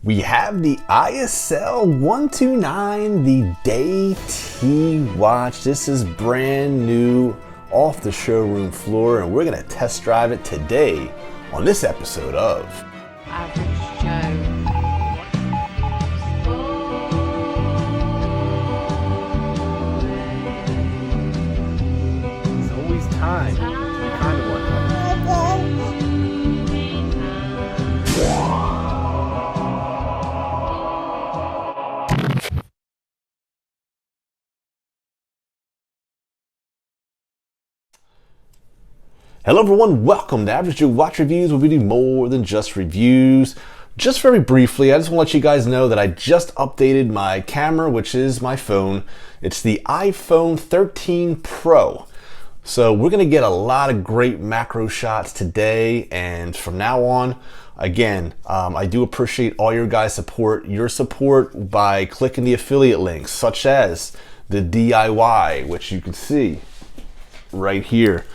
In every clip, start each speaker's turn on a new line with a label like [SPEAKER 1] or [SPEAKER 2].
[SPEAKER 1] We have the ISL-129, the Day T watch. This is brand new off the showroom floor, and we're gonna test drive it today on this episode of
[SPEAKER 2] Average Joe.
[SPEAKER 1] It's always time. We kind of want time. Hello everyone, welcome to AvgJoeWatchReviews, where we do more than just reviews. Just very briefly, I just want to let you guys know that I just updated my camera, which is my phone. It's the iPhone 13 Pro. So we're going to get a lot of great macro shots today, and from now on, again, I do appreciate all your guys' support. Your support by clicking the affiliate links, such as the DIY, which you can see right here.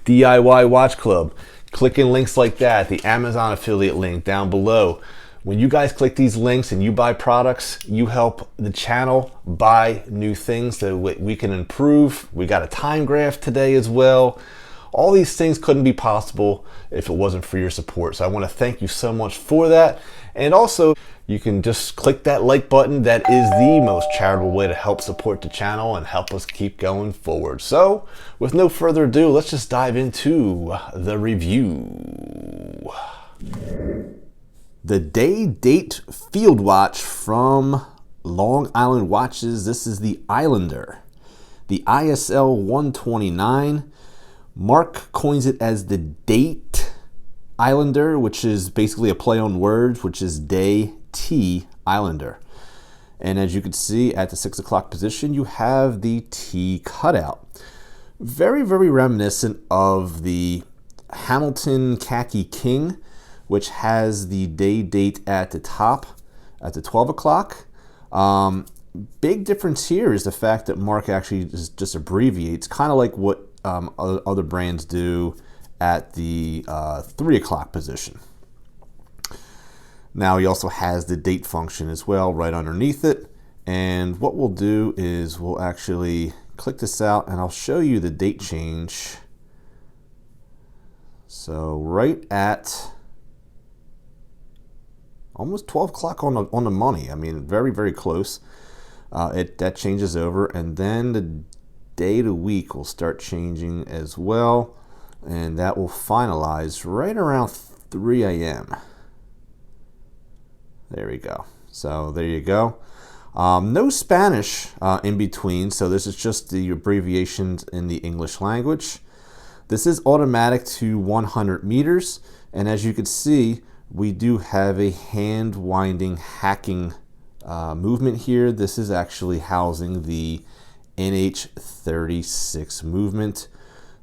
[SPEAKER 1] DIY Watch Club, clicking links like that, the Amazon affiliate link down below. When you guys click these links and you buy products, you help the channel buy new things that we can improve. We got a time graph today as well. All these things couldn't be possible if it wasn't for your support. So I want to thank you so much for that. And also, you can just click that like button. That is the most charitable way to help support the channel and help us keep going forward. So, with no further ado, let's just dive into the review. The Day Date Field Watch from Long Island Watches. This is the Islander, the ISL-129. Mark coins it as the Date Islander, which is basically a play on words, which is Day T Islander. And as you can see at the 6 o'clock position, you have the T cutout. Very, very reminiscent of the Hamilton Khaki King, which has the day date at the top at the 12 o'clock. Big difference here is the fact that Mark actually just abbreviates, kind of like what other brands do at the 3 o'clock position. Now he also has the date function as well right underneath it. And what we'll do is we'll actually click this out and I'll show you the date change. So right at almost 12 o'clock on the money. I mean, very, very close. That changes over, and then the day to week will start changing as well, and that will finalize right around 3 a.m. There we go. So there you go. No Spanish in between, so this is just the abbreviations in the English language. This is automatic to 100 meters, and as you can see, we do have a hand winding hacking movement here. This is actually housing the NH36 movement.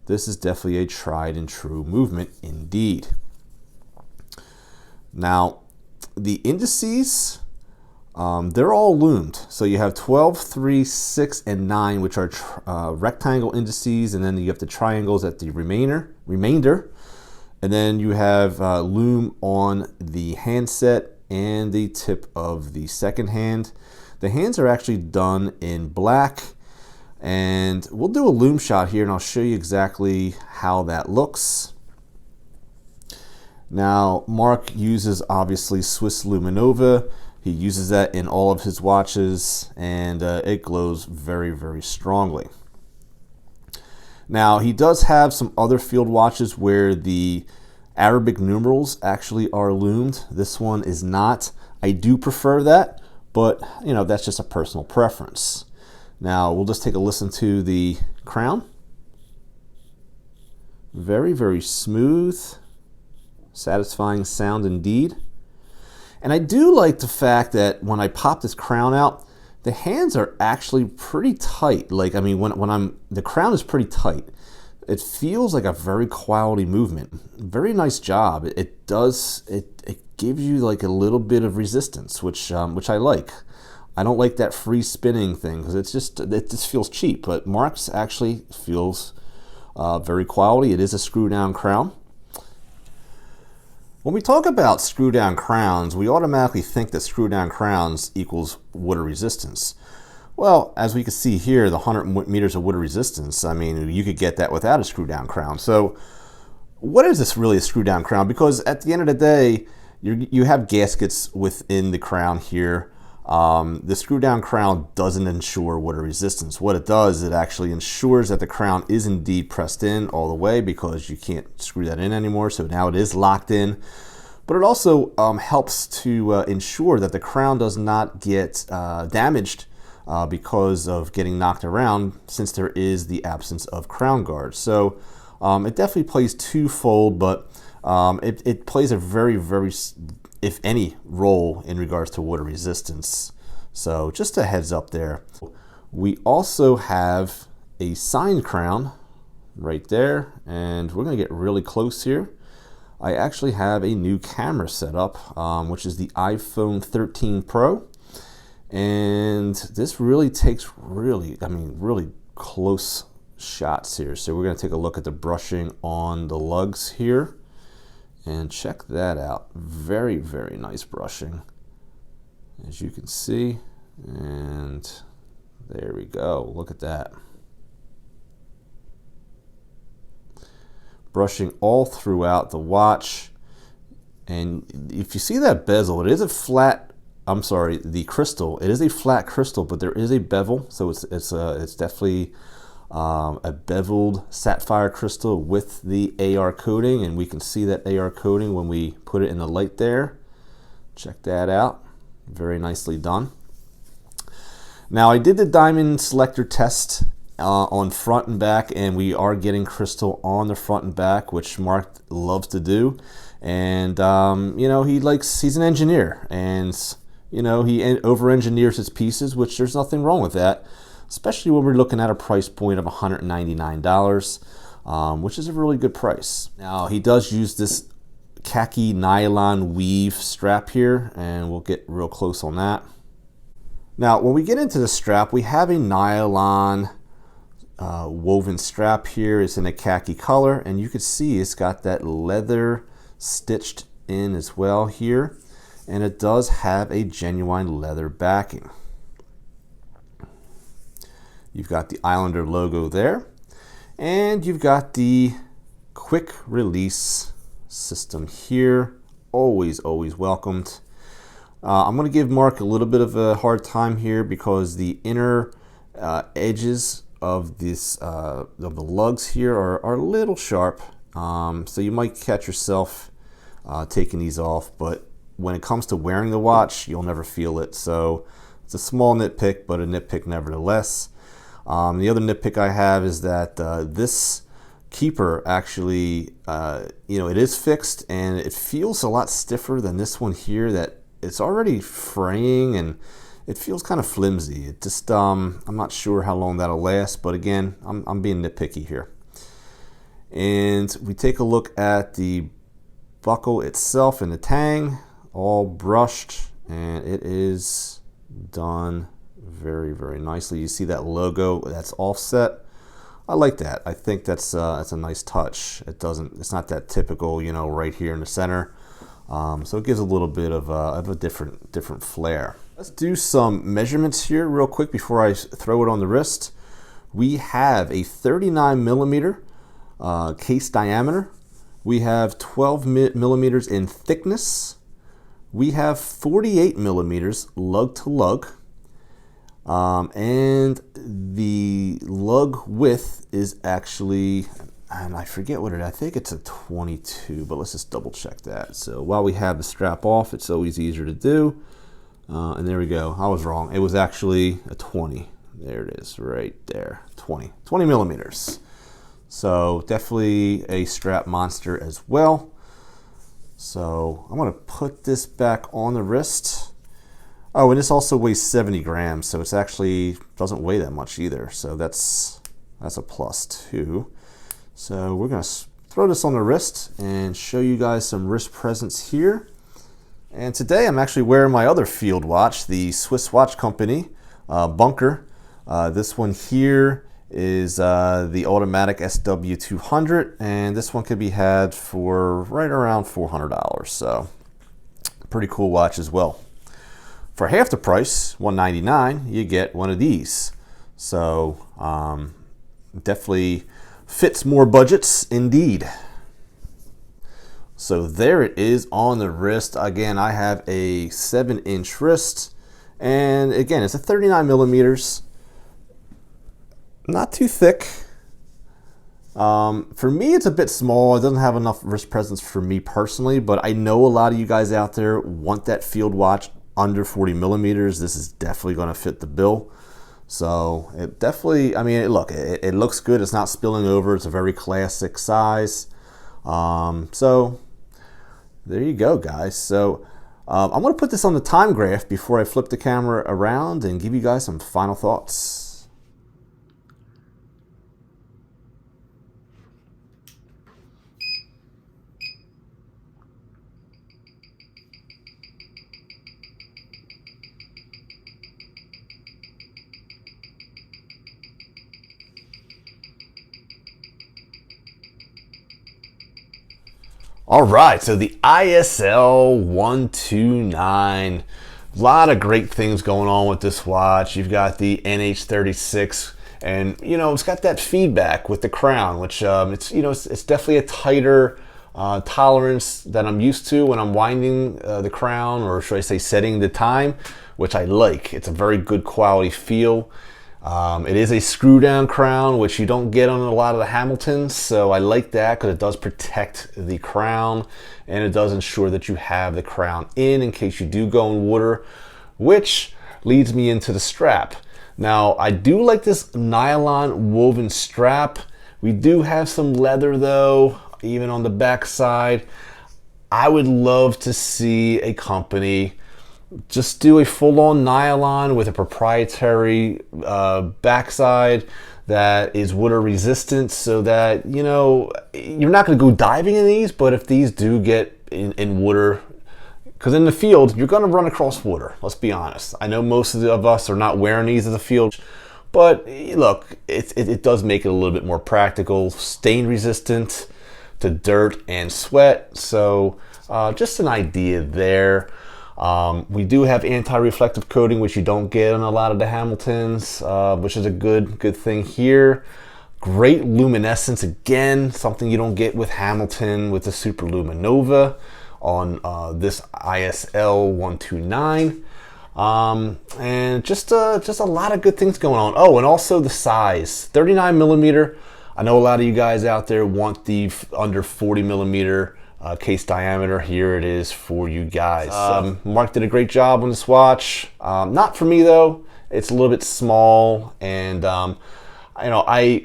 [SPEAKER 1] This is definitely a tried and true movement indeed. Now, the indices, they're all loomed. So you have 12, 3, 6, and 9, which are rectangle indices, and then you have the triangles at the remainder. And then you have Lume on the handset and the tip of the second hand. The hands are actually done in black, and we'll do a Lume shot here and I'll show you exactly how that looks. Now, Mark uses obviously SuperLuminova. He uses that in all of his watches, and it glows very, very strongly. Now, he does have some other field watches where the Arabic numerals actually are loomed. This one is not. I do prefer that, but you know, that's just a personal preference. Now, we'll just take a listen to the crown. Very, very smooth, satisfying sound indeed. And I do like the fact that when I pop this crown out, the hands are actually pretty tight. Like, I mean, the crown is pretty tight. It feels like a very quality movement. Very nice job. It gives you like a little bit of resistance, which I like. I don't like that free spinning thing because it just feels cheap. But Mark's actually feels very quality. It is a screw down crown. When we talk about screw down crowns, we automatically think that screw down crowns equals water resistance. Well, as we can see here, the 100 meters of water resistance, I mean, you could get that without a screw down crown. So what is this really, a screw down crown? Because at the end of the day, you have gaskets within the crown here. The screw down crown doesn't ensure water resistance. What it does, it actually ensures that the crown is indeed pressed in all the way, because you can't screw that in anymore. So now it is locked in. But it also helps to ensure that the crown does not get damaged because of getting knocked around, since there is the absence of crown guards. So it definitely plays twofold, but it plays a very, if any, role in regards to water resistance. So just a heads up there. We also have a signed crown right there, and we're going to get really close here. I actually have a new camera set up, which is the iPhone 13 Pro, and this really takes really close shots here. So we're going to take a look at the brushing on the lugs here, and check that out. Very nice brushing, as you can see. And there we go. Look at that. Brushing all throughout the watch. And if you see that bezel, it is a flat, the crystal. It is a flat crystal, but there is a bevel. So it's definitely a beveled sapphire crystal with the AR coating, and we can see that AR coating when we put it in the light there. Check that out. Very nicely done. Now, I did the diamond selector test on front and back, and we are getting crystal on the front and back, which Mark loves to do. And you know, he's an engineer, and you know, he over engineers his pieces, which there's nothing wrong with that, especially when we're looking at a price point of $199, which is a really good price. Now, he does use this khaki nylon weave strap here, and we'll get real close on that. Now, when we get into the strap, we have a nylon woven strap here. It's in a khaki color, and you can see it's got that leather stitched in as well here, and it does have a genuine leather backing. You've got the Islander logo there, and you've got the quick release system here. Always welcomed. I'm going to give Mark a little bit of a hard time here, because the inner edges of this of the lugs here are a little sharp, so you might catch yourself taking these off, but when it comes to wearing the watch, you'll never feel it. So it's a small nitpick, but a nitpick nevertheless. The other nitpick I have is that this keeper actually, you know, it is fixed, and it feels a lot stiffer than this one here, that it's already fraying, and it feels kind of flimsy. It just, I'm not sure how long that'll last, but again, I'm being nitpicky here. And we take a look at the buckle itself and the tang, all brushed, and it is done very nicely. You see that logo that's offset. I like that. I think that's a nice touch. It's not that typical, you know, right here in the center. So it gives a little bit of a different flair. Let's do some measurements here real quick before I throw it on the wrist. We have a 39 millimeter case diameter. We have 12 millimeters in thickness. We have 48 millimeters lug to lug. And the lug width is actually, and I forget what I think it's a 22, but let's just double check that. So while we have the strap off, it's always easier to do. And there we go. I was wrong. It was actually a 20. There it is right there. 20 millimeters. So definitely a strap monster as well. So I'm going to put this back on the wrist. Oh, and this also weighs 70 grams, so it's actually doesn't weigh that much either. So that's a plus too. So we're going to throw this on the wrist and show you guys some wrist presence here. And today I'm actually wearing my other field watch, the Swiss watch company, Bunker. This one here is the automatic SW200, and this one could be had for right around $400. So pretty cool watch as well. For half the price, $199, you get one of these. So definitely fits more budgets indeed. So there it is on the wrist. Again, I have a 7-inch wrist, and again, it's a 39 millimeters. Not too thick. For me, it's a bit small. It doesn't have enough wrist presence for me personally, but I know a lot of you guys out there want that field watch under 40 millimeters. This is definitely going to fit the bill. So it definitely, I mean, look, it looks good. It's not spilling over. It's a very classic size. So there you go, guys. So I'm going to put this on the time graph before I flip the camera around and give you guys some final thoughts. All right, so the ISL-129. A lot of great things going on with this watch. You've got the NH36, and you know it's got that feedback with the crown, which it's definitely a tighter tolerance than I'm used to when I'm winding the crown, or should I say setting the time, which I like. It's a very good quality feel. It is a screw down crown, which you don't get on a lot of the Hamiltons, so I like that because it does protect the crown and it does ensure that you have the crown in case you do go in water, which leads me into the strap. Now, I do like this nylon woven strap. We do have some leather though, even on the back side. I would love to see a company just do a full-on nylon with a proprietary backside that is water resistant, so that you know you're not going to go diving in these, but if these do get in water, because in the field you're going to run across water, let's be honest. I know most of us are not wearing these in the field, but look, it does make it a little bit more practical, stain resistant to dirt and sweat. So just an idea there. We do have anti-reflective coating, which you don't get on a lot of the Hamiltons, which is a good thing here. Great luminescence, again, something you don't get with Hamilton with the SuperLuminova on this ISL-129. And just a lot of good things going on. Oh, and also the size, 39 millimeter. I know a lot of you guys out there want the under 40 millimeter case diameter. Here it is for you guys. Mark did a great job on this watch. Not for me though. It's a little bit small, and you know, I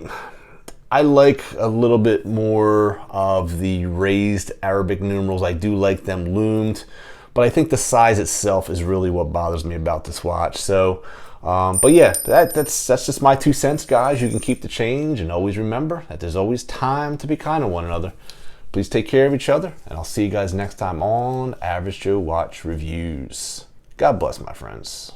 [SPEAKER 1] like a little bit more of the raised Arabic numerals. I do like them loomed, but I think the size itself is really what bothers me about this watch. So but yeah, that's just my 2 cents, guys. You can keep the change, and always remember that there's always time to be kind to one another. Please take care of each other, and I'll see you guys next time on Average Joe Watch Reviews. God bless, my friends.